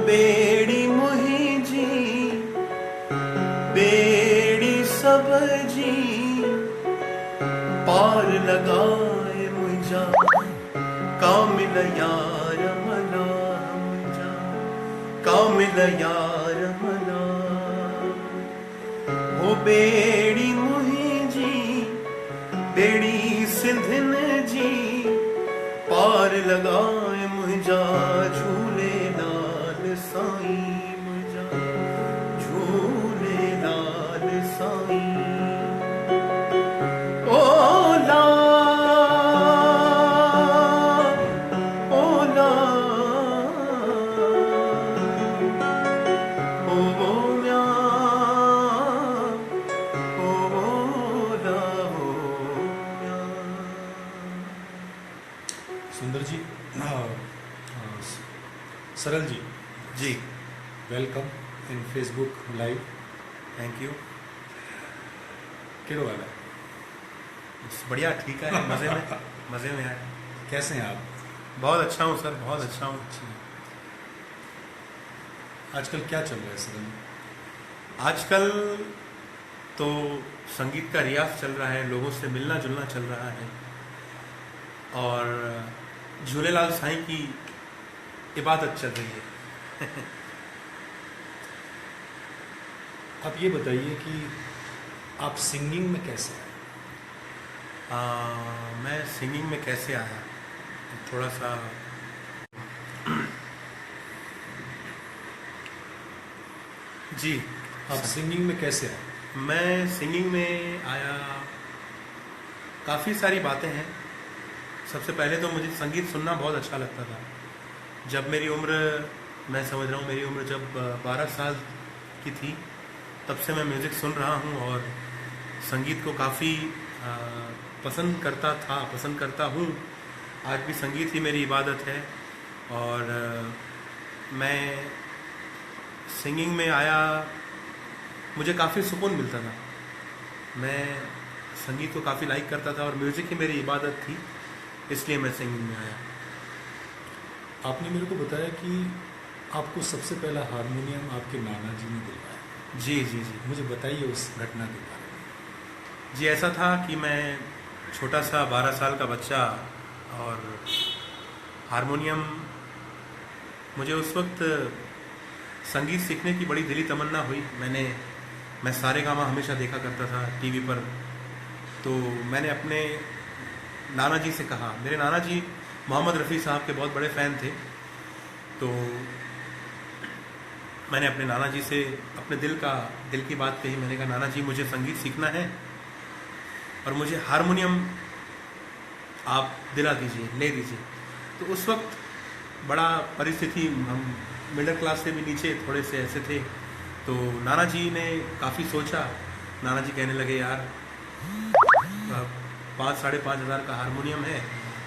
बेड़ी मुहिंजी बेड़ी सब जी पार लगाए मुझा कामिल यार मना मुझा कामिल यार मना हो बेड़ी मुहिंजी बेड़ी सिंधन जी पार लगाए मुझा झूले साईं मुझा झूले लाल साईं ओला ओला ओ म्या ओला म्या। Sundar ji, Saral ji ji, welcome in Facebook live. Thank you. केड़ो वाला बढ़िया, ठीक है, मज़े में है। कैसे हैं आप? बहुत अच्छा हूँ सर, बहुत अच्छा हूँ। आजकल क्या चल रहा है सर? आजकल तो संगीत का रियाज चल रहा है, लोगों से मिलना जुलना चल रहा है और झूलेलाल साईं की इबादत चल रही है। आप ये बताइए कि आप सिंगिंग में कैसे आए? मैं सिंगिंग में कैसे आया, थोड़ा सा जी। आप सिंगिंग में कैसे आए? मैं सिंगिंग में आया, काफ़ी सारी बातें हैं। सबसे पहले तो मुझे संगीत सुनना बहुत अच्छा लगता था। जब मेरी उम्र, मैं समझ रहा हूँ मेरी उम्र जब 12 साल की थी, तब से मैं म्यूज़िक सुन रहा हूँ और संगीत को काफ़ी पसंद करता हूँ। आज भी संगीत ही मेरी इबादत है और मैं सिंगिंग में आया, मुझे काफ़ी सुकून मिलता था। मैं संगीत को काफ़ी लाइक करता था और म्यूज़िक ही मेरी इबादत थी, इसलिए मैं सिंगिंग में आया। आपने मेरे को बताया कि आपको सबसे पहला हारमोनियम आपके नाना जी ने दिलवाया। जी जी जी, मुझे बताइए उस घटना के बारे में। जी, ऐसा था कि मैं छोटा सा 12 साल का बच्चा और हारमोनियम, मुझे उस वक्त संगीत सीखने की बड़ी दिली तमन्ना हुई। मैं सारेगामा हमेशा देखा करता था टीवी पर, तो मैंने अपने नाना जी से कहा। मेरे नाना जी मोहम्मद रफ़ी साहब के बहुत बड़े फ़ैन थे, तो मैंने अपने नाना जी से अपने दिल की बात कही। मैंने कहा, नाना जी मुझे संगीत सीखना है और मुझे हारमोनियम आप दिला दीजिए, ले दीजिए। तो उस वक्त बड़ा परिस्थिति, हम मिडिल क्लास से भी नीचे थोड़े से ऐसे थे। तो नाना जी ने काफ़ी सोचा। नाना जी कहने लगे, यार 5-5.5 हज़ार का हारमोनियम है,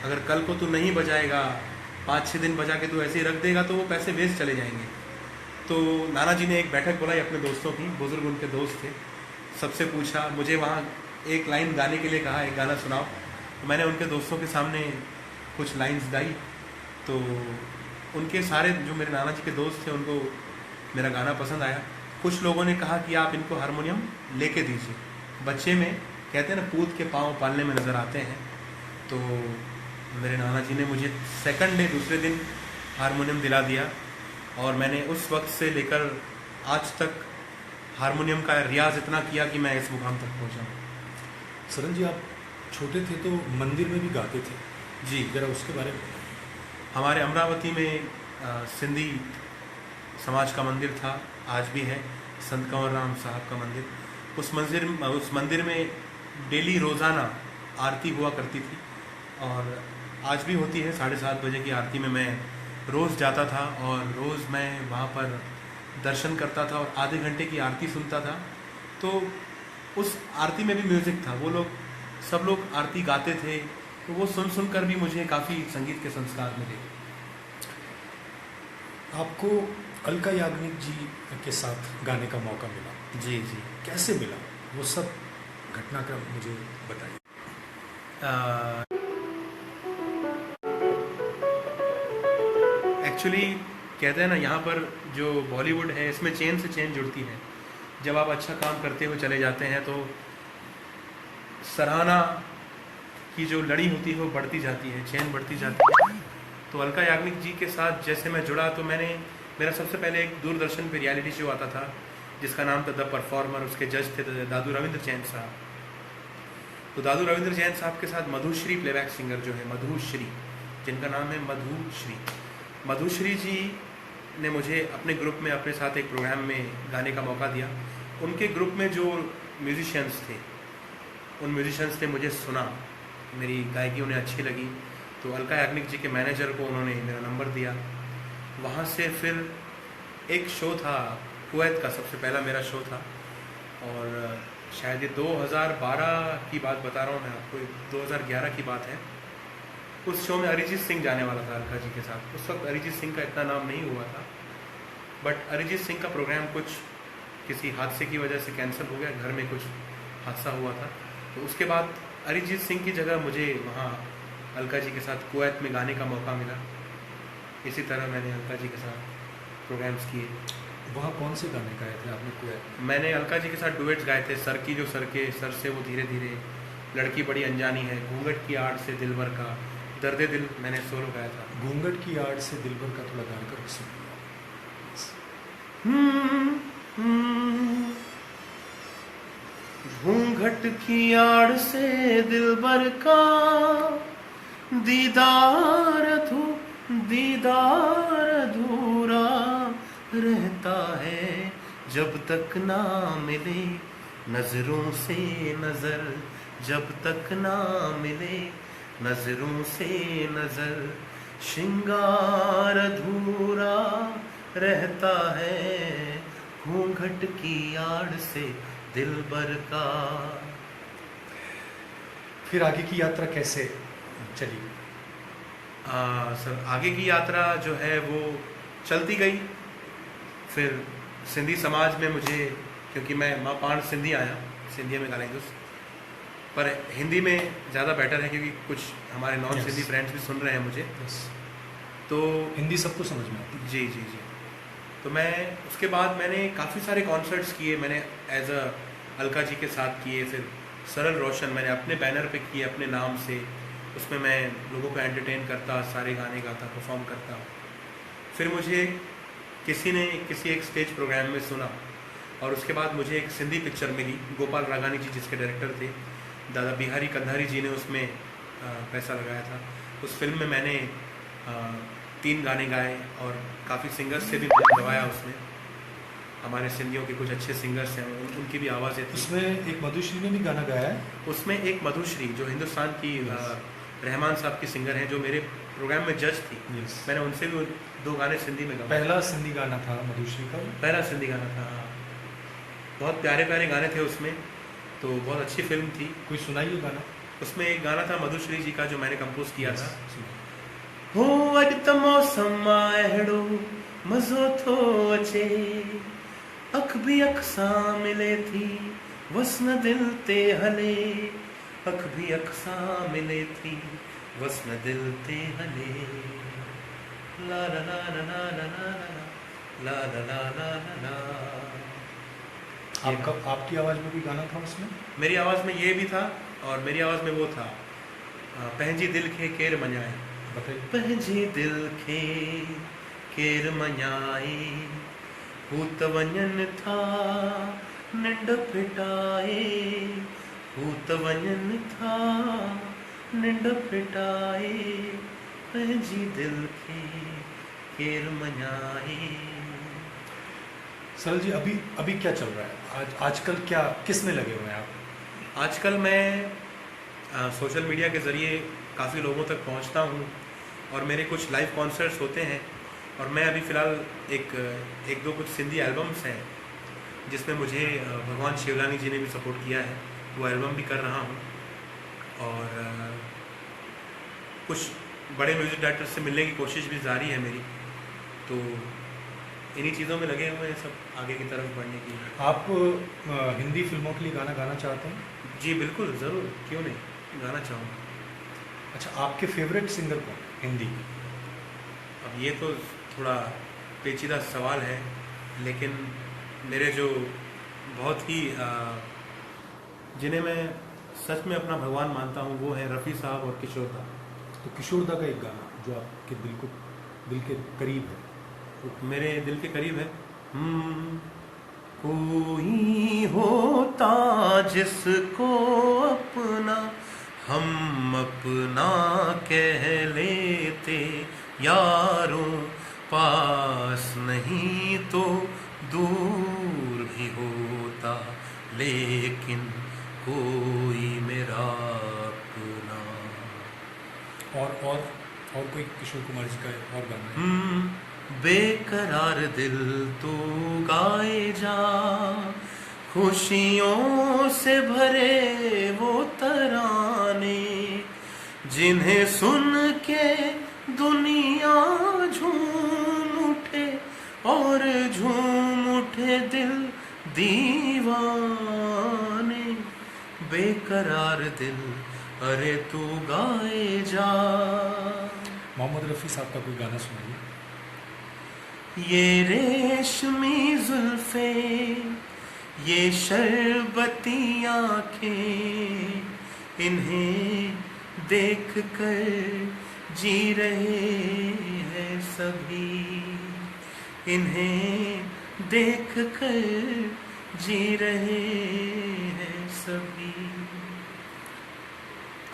अगर कल को तू नहीं बजाएगा, 5-6 दिन बजा के तू ऐसे ही रख देगा तो वो पैसे वेस्ट चले जाएंगे। तो नाना जी ने एक बैठक बुलाई अपने दोस्तों की, बुजुर्ग उनके दोस्त थे, सबसे पूछा। मुझे वहाँ एक लाइन गाने के लिए कहा, एक गाना सुनाओ। तो मैंने उनके दोस्तों के सामने कुछ लाइंस गाई। तो उनके सारे जो मेरे नाना जी के दोस्त थे, उनको मेरा गाना पसंद आया। कुछ लोगों ने कहा कि आप इनको हारमोनियम लेके दीजिए। बच्चे में कहते हैं ना, पूत के पाँव पालने में नज़र आते हैं। तो मेरे नाना जी ने मुझे सेकंड डे, दूसरे दिन हारमोनियम दिला दिया और मैंने उस वक्त से लेकर आज तक हारमोनियम का रियाज इतना किया कि मैं इस मुकाम तक पहुंचा। सरन जी, आप छोटे थे तो मंदिर में भी गाते थे जी, जरा उसके बारे में। हमारे अमरावती में सिंधी समाज का मंदिर था, आज भी है, संत कंवर राम साहब का मंदिर। उस मंदिर में डेली रोज़ाना आरती हुआ करती थी और आज भी होती है 7:30 बजे की आरती में। मैं रोज़ जाता था और रोज़ मैं वहाँ पर दर्शन करता था और आधे घंटे की आरती सुनता था। तो उस आरती में भी म्यूज़िक था, वो लोग सब लोग आरती गाते थे, तो वो सुन सुन कर भी मुझे काफ़ी संगीत के संस्कार मिले। आपको अलका याग्निक जी के साथ गाने का मौका मिला, जी जी। कैसे मिला, वो सब घटनाक्रम मुझे बताइए। एक्चुअली कहते हैं ना, यहाँ पर जो बॉलीवुड है इसमें चेन से चेन जुड़ती है। जब आप अच्छा काम करते हुए चले जाते हैं तो सराहना की जो लड़ी होती है वो बढ़ती जाती है, चेन बढ़ती जाती है। तो अलका याग्निक जी के साथ जैसे मैं जुड़ा तो मेरा सबसे पहले एक दूरदर्शन पे रियलिटी शो आता था जिसका नाम था द परफॉर्मर। उसके जज थे दादू रविंद्र जैन साहब। तो दादू रविंद्र जैन साहब के साथ मधुश्री प्लेबैक सिंगर जो है, मधुश्री, जिनका नाम है मधुश्री जी ने मुझे अपने ग्रुप में अपने साथ एक प्रोग्राम में गाने का मौका दिया। उनके ग्रुप में जो म्यूजिशियंस थे, उन म्यूजिशियंस ने मुझे सुना, मेरी गायकी उन्हें अच्छी लगी, तो अलका याग्निक जी के मैनेजर को उन्होंने मेरा नंबर दिया। वहाँ से फिर एक शो था कुवैत का, सबसे पहला मेरा शो था, और शायद ये 2012 की बात बता रहा हूँ मैं आपको, 2011 की बात है। उस शो में अरिजीत सिंह जाने वाला था अलका जी के साथ। उस वक्त अरिजीत सिंह का इतना नाम नहीं हुआ था, बट अरिजीत सिंह का प्रोग्राम कुछ किसी हादसे की वजह से कैंसिल हो गया, घर में कुछ हादसा हुआ था। तो उसके बाद अरिजीत सिंह की जगह मुझे वहाँ अलका जी के साथ कुवैत में गाने का मौका मिला। इसी तरह मैंने अलका जी के साथ प्रोग्राम्स किए। वहाँ कौन से गाने गाए थे आपने कुवैत में? मैंने अलका जी के साथ डुएट्स गाए थे। सर की जो सर के सर से वो धीरे धीरे, लड़की बड़ी अनजानी है, घूंघट की आड़ से दिलबर का, दर्दे दिल मैंने सोलो गाया था। घूंघट की आड़ से दिलबर का थोड़ा गान कर सुनिए। घूंघट की आड़ से दिलबर का दीदार अधूरा रहता है जब तक ना मिले नजरों से नजर, जब तक ना मिले नजरों से नजर, श्रृंगार अधूरा रहता है घूंघट की आड़ से दिलबर का। फिर आगे की यात्रा कैसे चली? सर आगे की यात्रा जो है वो चलती गई। फिर सिंधी समाज में मुझे, क्योंकि मैं माँ पाण सिंधी आया, सिंधी में ॻाल्हाईंदुसि, पर हिंदी में ज़्यादा बेटर है क्योंकि कुछ हमारे नॉन सिंधी फ्रेंड्स भी सुन रहे हैं मुझे। तो हिंदी सबको समझ में आती है। जी जी जी। तो मैं उसके बाद मैंने काफ़ी सारे कॉन्सर्ट्स किए, मैंने एज अ अलका जी के साथ किए। फिर सरल रोशन मैंने अपने बैनर पे किए, अपने नाम से। उसमें मैं लोगों को एंटरटेन करता, सारे गाने गाता, परफॉर्म करता। फिर मुझे किसी ने किसी एक स्टेज प्रोग्राम में सुना और उसके बाद मुझे एक सिंधी पिक्चर मिली, गोपाल रागानी जी जिसके डायरेक्टर थे, दादा बिहारी कंधारी जी ने उसमें पैसा लगाया था। उस फिल्म में मैंने 3 गाने गाए और काफ़ी सिंगर्स से भी गवाया उसमें। हमारे सिंधियों के कुछ अच्छे सिंगर्स हैं, उनकी भी आवाज़ें थी उसमें। एक मधुश्री ने भी गाना गाया है उसमें। एक मधुश्री जो हिंदुस्तान की रहमान साहब की सिंगर हैं, जो मेरे प्रोग्राम में जज थी। मैंने उनसे भी 2 गाने सिंधी में गाए। पहला सिंधी गाना था मधुश्री का? पहला सिंधी गाना था। बहुत प्यारे प्यारे गाने थे उसमें, तो बहुत अच्छी फिल्म थी। कोई सुनाइए गाना। उसमें एक गाना था मधुश्री जी का जो मैंने कंपोज किया था। सुनिए। हो अॼु त मौसम अहिड़ो मज़ो थो अचे, अख भी अख सां मिले थी वसन दिल ते हले, अख भी अख सां मिले थी वसन दिल ते हले, ला ला ला ला ला ला ला ला ला ला ला ला। आपकी आवाज़ में भी गाना था उसमें? मेरी आवाज़ में ये भी था और मेरी आवाज़ में वो था, पंहिंजी दिल खे केर मञाए। बताइए। पंहिंजे दिल खे केर मञाए, हू त वञनि था निंड फिटाए, हू त वञनि था निंड फिटाए, पंहिंजी दिल खे केर मञाए। सरल जी, अभी क्या चल रहा है? आजकल क्या किस में लगे हुए हैं आप? आजकल मैं सोशल मीडिया के ज़रिए काफ़ी लोगों तक पहुंचता हूं और मेरे कुछ लाइव कॉन्सर्ट्स होते हैं। और मैं अभी फ़िलहाल एक दो कुछ सिंधी एल्बम्स हैं जिसमें मुझे भगवान शिवलानी जी ने भी सपोर्ट किया है, वो एल्बम भी कर रहा हूं। और कुछ बड़े म्यूज़िक डायरेक्टर से मिलने की कोशिश भी जारी है मेरी। तो इन्हीं चीज़ों में लगे हुए हैं सब आगे की तरफ बढ़ने की। आप हिंदी फिल्मों के लिए गाना गाना चाहते हैं? जी बिल्कुल, ज़रूर, क्यों नहीं, गाना चाहूँगा। अच्छा, आपके फेवरेट सिंगर कौन हिंदी? अब ये तो थोड़ा पेचीदा सवाल है, लेकिन मेरे जो बहुत ही जिन्हें मैं सच में अपना भगवान मानता हूँ वो है रफ़ी साहब और किशोर दा। तो किशोर दा का एक गाना जो आपके दिल के करीब है। मेरे दिल के करीब है। कोई होता जिसको अपना हम अपना कह लेते, यारों पास नहीं तो दूर भी होता, लेकिन कोई मेरा अपना। और कोई किशोर कुमार जी का और गाना है? बेकरार दिल तू गाए जा, खुशियों से भरे वो तराने, जिन्हें सुन के दुनिया झूम उठे और झूम उठे दिल दीवाने। बेकरार दिल अरे तू गाए जा। मोहम्मद रफ़ी साहब का कोई गाना सुनाइए। ये रेशमी जुल्फे, ये शरबती आँखें, इन्हें देख कर जी रहे हैं सभी, इन्हें देख कर जी रहे हैं सभी।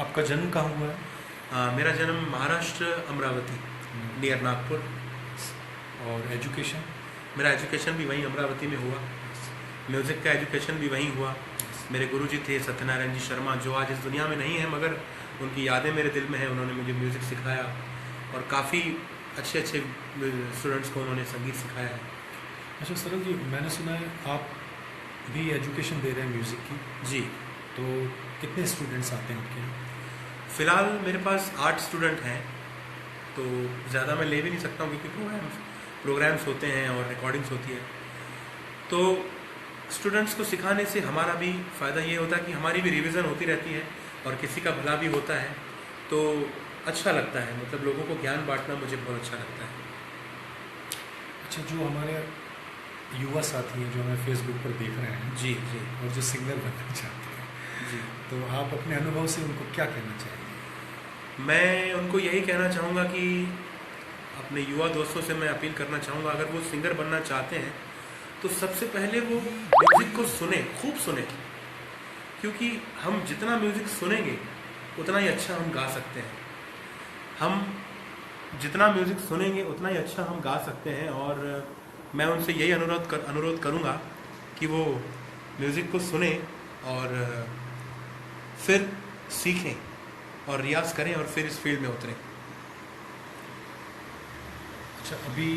आपका जन्म कहाँ हुआ है? मेरा जन्म महाराष्ट्र अमरावती नियर नागपुर। और एजुकेशन? मेरा एजुकेशन भी वहीं अमरावती में हुआ। म्यूज़िक का एजुकेशन भी वहीं हुआ। मेरे गुरुजी थे सत्यनारायण जी शर्मा, जो आज इस दुनिया में नहीं है, मगर उनकी यादें मेरे दिल में हैं। उन्होंने मुझे म्यूज़िक सिखाया और काफ़ी अच्छे स्टूडेंट्स को उन्होंने संगीत सिखाया है। अच्छा सरल जी, मैंने सुना है आप भी एजुकेशन दे रहे हैं म्यूज़िक की। जी। तो कितने स्टूडेंट्स आते हैं आपके यहाँ? फ़िलहाल मेरे पास 8 स्टूडेंट हैं, तो ज़्यादा मैं ले भी नहीं सकता हूँ क्योंकि प्रोग्राम्स होते हैं और रिकॉर्डिंग्स होती है। तो स्टूडेंट्स को सिखाने से हमारा भी फ़ायदा ये होता है कि हमारी भी रिवीजन होती रहती है और किसी का भला भी होता है, तो अच्छा लगता है। मतलब लोगों को ज्ञान बांटना मुझे बहुत अच्छा लगता है। अच्छा, जो हमारे युवा साथी हैं जो हमें फेसबुक पर देख रहे हैं, जी जी, और जो सिंगर बनना चाहते हैं, जी, तो आप अपने अनुभव से उनको क्या कहना चाहेंगे? मैं उनको यही कहना चाहूँगा कि अपने युवा दोस्तों से मैं अपील करना चाहूँगा, अगर वो सिंगर बनना चाहते हैं तो सबसे पहले वो म्यूज़िक को सुने, खूब सुने, क्योंकि हम जितना म्यूज़िक सुनेंगे उतना ही अच्छा हम गा सकते हैं। हम जितना म्यूज़िक सुनेंगे उतना ही अच्छा हम गा सकते हैं। और मैं उनसे यही अनुरोध करूँगा कि वो म्यूज़िक को सुने और फिर सीखें और रियाज़ करें और फिर इस फील्ड में उतरें। अच्छा, अभी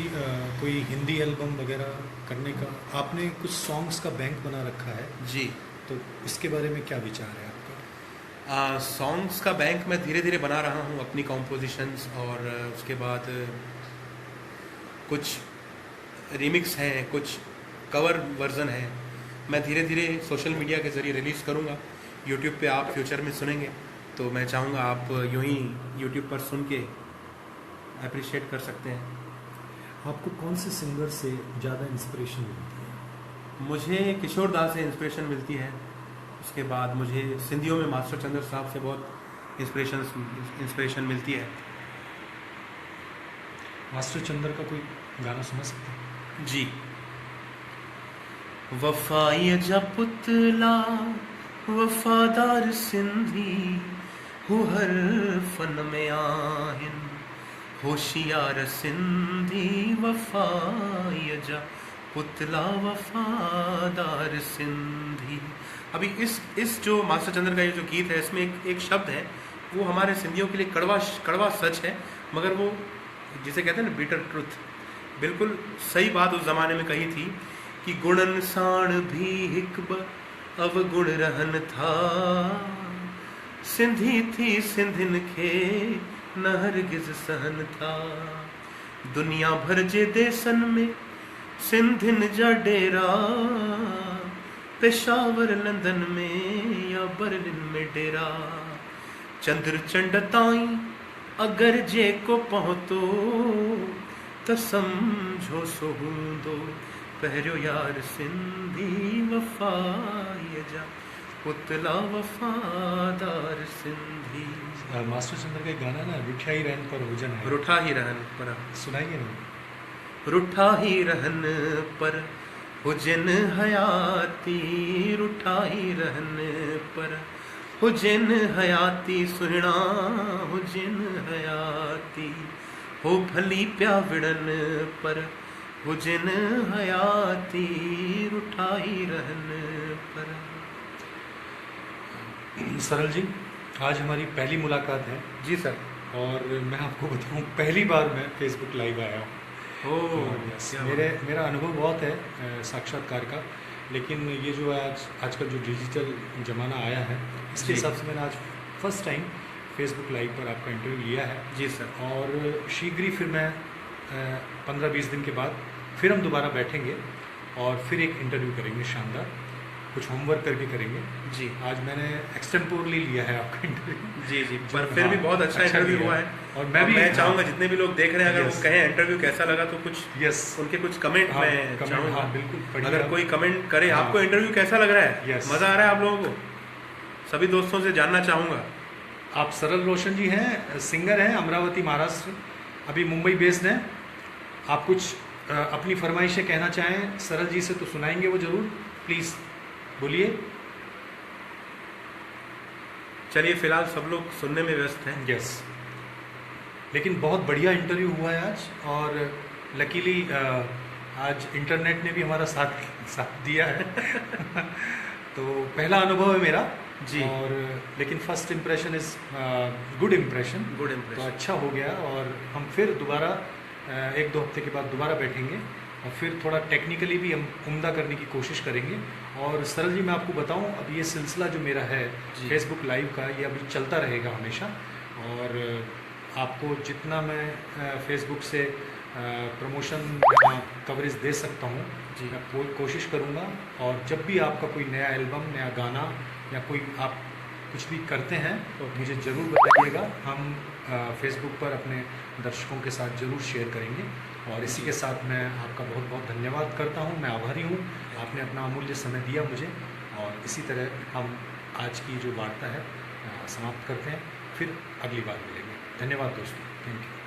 कोई हिंदी एल्बम वगैरह करने का आपने कुछ सॉन्ग्स का बैंक बना रखा है? जी। तो इसके बारे में क्या विचार है आपका? सॉन्ग्स का बैंक मैं धीरे धीरे बना रहा हूँ, अपनी कॉम्पोजिशंस, और उसके बाद कुछ रीमिक्स हैं, कुछ कवर वर्जन है। मैं धीरे धीरे सोशल मीडिया के ज़रिए रिलीज़ करूँगा। यूट्यूब पे आप फ्यूचर में सुनेंगे, तो मैं चाहूँगा आप यूँ ही यूट्यूब पर सुन के अप्रिशिएट कर सकते हैं। आपको कौन से सिंगर से ज़्यादा इंस्पिरेशन मिलती है? मुझे किशोर दा से इंस्पिरेशन मिलती है। उसके बाद मुझे सिंधियों में मास्टर चंद्र साहब से बहुत इंस्पिरेशन मिलती है। मास्टर चंद्र का कोई गाना सुना सकते हैं? जी। वफाई जब पुतला वफादार सिंधी, हु हर फन में आहिन होशियार सिंधी, वफाई जा पुतला वफादार सिंधी, अभी इस जो मास्टर चंद्र का ये जो गीत है, इसमें एक शब्द है, वो हमारे सिंधियों के लिए कड़वा सच है, मगर वो जिसे कहते हैं ना बिटर ट्रुथ, बिल्कुल सही बात उस जमाने में कही थी कि गुणन साण भी हिकब अवगुण रहन था, सिंधी थी सिंधिन खे न हरगिज सहन था, दुनिया भर जे देसन में सिंधिन जा डेरा, पेशावर लंदन में या बर्लिन में डेरा, चंद्र चंड ताई अगर जे को पहुंचो त समझो सो हूंदो, पहिरियों यार सिंधी वफाई जा, पुतला वफादार सिंधी। मास्टर चंद्र का एक गाना ना, रुठा ही रहन पर हुजन है, रुठा ही रहन पर, सुनाइए ना। रुठा ही रहन पर हुजन हयाती, रुठा ही रहन पर हुजन हयाती, सुहिणा हुजन हयाती, हो भली प्या विड़न पर हुजन हयाती, रुठा ही रहन पर। सरल जी, आज हमारी पहली मुलाकात है जी सर। और मैं आपको बताऊं, पहली बार मैं फेसबुक लाइव आया हूँ। मेरा अनुभव बहुत है साक्षात्कार का, लेकिन ये जो आजकल जो डिजिटल ज़माना आया है, इसके हिसाब से मैंने आज फर्स्ट टाइम फेसबुक लाइव पर आपका इंटरव्यू लिया है। जी सर। और शीघ्र ही फिर मैं 15-20 दिन के बाद फिर हम दोबारा बैठेंगे और फिर एक इंटरव्यू करेंगे शानदार, कुछ होमवर्क करके करेंगे। जी, आज मैंने एक्सटेम्पोरली लिया है आपका इंटरव्यू। जी जी, पर फिर भी बहुत अच्छा इंटरव्यू हुआ है। और मैं चाहूँगा जितने भी लोग देख रहे हैं, अगर वो कहें इंटरव्यू कैसा लगा तो कुछ उनके कुछ कमेंट में चाहूँगा। बिल्कुल, अगर कोई कमेंट करे आपको इंटरव्यू कैसा लग रहा है, मज़ा आ रहा है आप लोगों को, सभी दोस्तों से जानना चाहूँगा। आप सरल रोशन जी हैं, सिंगर हैं, अमरावती महाराष्ट्र, अभी मुंबई बेस्ड हैं। आप कुछ अपनी फरमाइशें कहना चाहें सरल जी से तो सुनाएंगे वो ज़रूर, प्लीज़ बोलिए। चलिए, फिलहाल सब लोग सुनने में व्यस्त हैं। यस, लेकिन बहुत बढ़िया इंटरव्यू हुआ है आज, और लकीली आज इंटरनेट ने भी हमारा साथ दिया है। तो पहला अनुभव है मेरा जी, और लेकिन first impression is good impression. तो अच्छा हो गया, और हम फिर दोबारा 1-2 हफ्ते के बाद दोबारा बैठेंगे और फिर थोड़ा टेक्निकली भी हम उम्दा करने की कोशिश करेंगे। और सरल जी, मैं आपको बताऊं, अब ये सिलसिला जो मेरा है फेसबुक लाइव का, ये अभी चलता रहेगा हमेशा, और आपको जितना मैं फेसबुक से प्रमोशन कवरेज दे सकता हूं, मैं कोशिश करूंगा। और जब भी आपका कोई नया एल्बम, नया गाना या कोई आप कुछ भी करते हैं तो मुझे ज़रूर बताइएगा, हम फेसबुक पर अपने दर्शकों के साथ ज़रूर शेयर करेंगे। और इसी के साथ मैं आपका बहुत बहुत धन्यवाद करता हूं, मैं आभारी हूं, आपने अपना अमूल्य समय दिया मुझे। और इसी तरह हम आज की जो वार्ता है समाप्त करते हैं, फिर अगली बार मिलेंगे। धन्यवाद दोस्तों, थैंक यू।